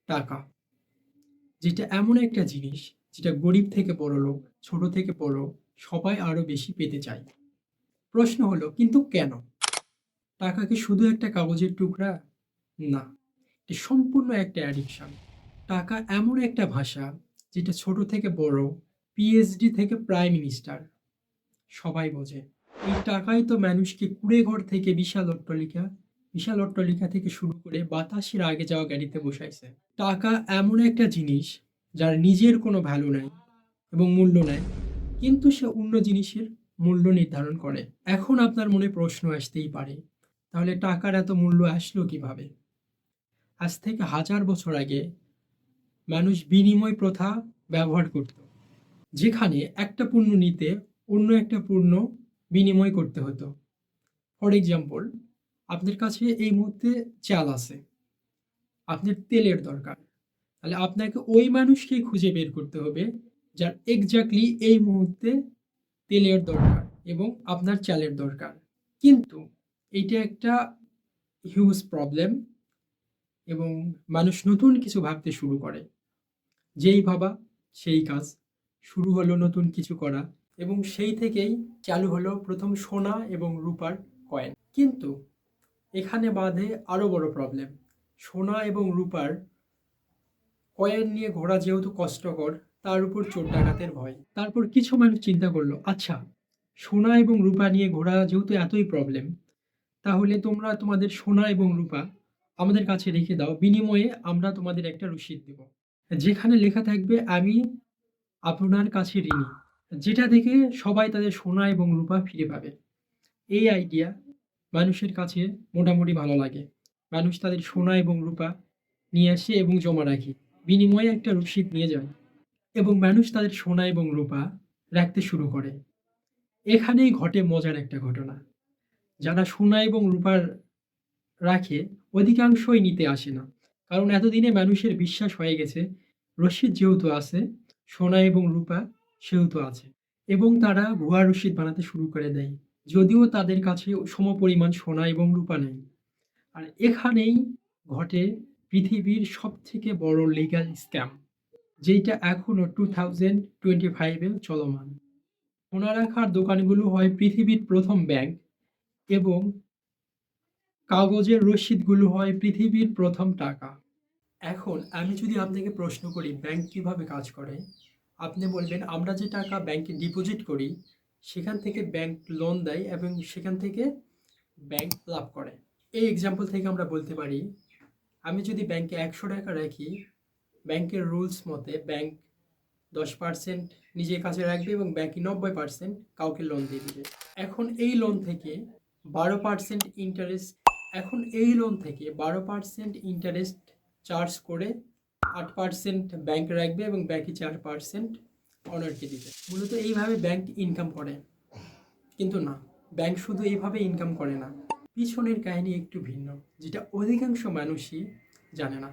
টাকা, যেটা এমন একটা জিনিস যেটা গরিব থেকে বড়লোক, ছোট থেকে বড় সবাই আরো বেশি পেতে চায়। প্রশ্ন হলো কিন্তু কেন? টাকা কি শুধু একটা কাগজের টুকরা? না, এটি সম্পূর্ণ একটা অ্যাডিকশন। টাকা এমন একটা ভাষা যেটা ছোট থেকে বড়, পিএইচডি থেকে প্রাইম মিনিস্টার সবাই বোঝে। এই টাকাই তো মানুষকে কুঁড়েঘর থেকে বিশাল অট্টালিকা থেকে শুরু করে বাতাসের আগে যাওয়া গাড়িতে বসাইছে। টাকা এমন একটা জিনিস যার নিজের কোনো ভ্যালু নাই এবং মূল্য নাই, কিন্তু সে অন্য জিনিসের মূল্য নির্ধারণ করে। এখন আপনার মনে প্রশ্ন আসতেই পারে, তাহলে টাকার এত মূল্য আসলো কিভাবে? আজ থেকে হাজার বছর আগে মানুষ বিনিময় প্রথা ব্যবহার করত, যেখানে একটা পণ্য নিতে অন্য একটা পণ্য বিনিময় করতে হতো। ফর এক্সাম্পল, আপনার কাছে এই মুহূর্তে চাল আছে, আপনার তেলের দরকার, তাহলে আপনাকে ওই মানুষকেই খুঁজে বের করতে হবে যার এক্স্যাক্টলি এই মুহূর্তে তেলের দরকার এবং আপনার চালের দরকার। কিন্তু এইটা একটা হিউজ প্রবলেম এবং মানুষ নতুন কিছু ভাবতে শুরু করে। যেই ভাবা সেই কাজ, শুরু হলো নতুন কিছু করা এবং সেই থেকেই চালু হলো প্রথম সোনা এবং রূপার কয়েন। কিন্তু এখানে বাধে আরো বড় প্রবলেম। সোনা এবং রূপার কয়েন নিয়ে ঘোরা যেহেতু কষ্টকর, তার উপর চোর ডাকাতের ভয়। তারপর কিছু মানুষ চিন্তা করলো, আচ্ছা, সোনা এবং রূপা নিয়ে ঘোরা যেহেতু এতই প্রবলেম, তাহলে তোমরা তোমাদের সোনা এবং রূপা আমাদের কাছে রেখে দাও, বিনিময়ে আমরা তোমাদের একটা রসিদ দেব, যেখানে লেখা থাকবে আমি আপনার কাছে ঋণী, যেটা দেখে সবাই তাদের সোনা এবং রূপা ফিরে পাবে। এই আইডিয়া মানুষের কাছে মোটামুটি ভালো লাগে। মানুষ তাদের সোনা এবং রূপা নিয়ে আসে এবং জমা রাখে, বিনিময়ে একটা রসিদ নিয়ে যায় এবং মানুষ তাদের সোনা এবং রূপা রাখতে শুরু করে। এখানেই ঘটে মজার একটা ঘটনা। যারা সোনা এবং রূপার রাখে, অধিকাংশই নিতে আসে না, কারণ এতদিনে মানুষের বিশ্বাস হয়ে গেছে রসিদ যেহেতু আছে, সোনা এবং রূপা সেহেতু আছে, এবং তারা ভুয়া রসিদ বানাতে শুরু করে দেয়, যদিও তাদের কাছে সমপরিমাণ সোনা এবং রূপা নেই। আর এখানেই ঘটে পৃথিবীর সব থেকে বড় লিগ্যাল স্ক্যাম, যেটা এখনো 2025-এ চলমান। সোনা রাখার দোকানগুলো হয় পৃথিবীর প্রথম ব্যাংক এবং কাগজের রসিদগুলো হয় পৃথিবীর প্রথম টাকা। এখন আমি যদি আপনাকে প্রশ্ন করি ব্যাংক কিভাবে কাজ করে, আপনি বলবেন আমরা যে টাকা ব্যাংকে ডিপোজিট করি সেখান থেকে ব্যাংক লোন দেয় এবং সেখান থেকে ব্যাংক লাভ করে। এই এক্সাম্পল থেকে আমরা বলতে পারি, আমি যদি ব্যাংকে 100 টাকা রাখি, ব্যাংকের রুলস মতে ব্যাংক 10% নিজের কাছে রাখবে এবং বাকি 90% কাউকে লোন দিয়ে দিবে। এখন এই লোন থেকে 12% ইন্টারেস্ট এখন এই লোন থেকে 12% ইন্টারেস্ট চার্জ করে 8% ব্যাংক রাখবে এবং বাকি 4% অনারকে দিবে। মূলত এইভাবে ব্যাংক ইনকাম করে। কিন্তু না, ব্যাংক শুধু এইভাবে ইনকাম করে না, পিছনের কাহিনী একটু ভিন্ন, যেটা অধিকাংশ মানুষই জানে না।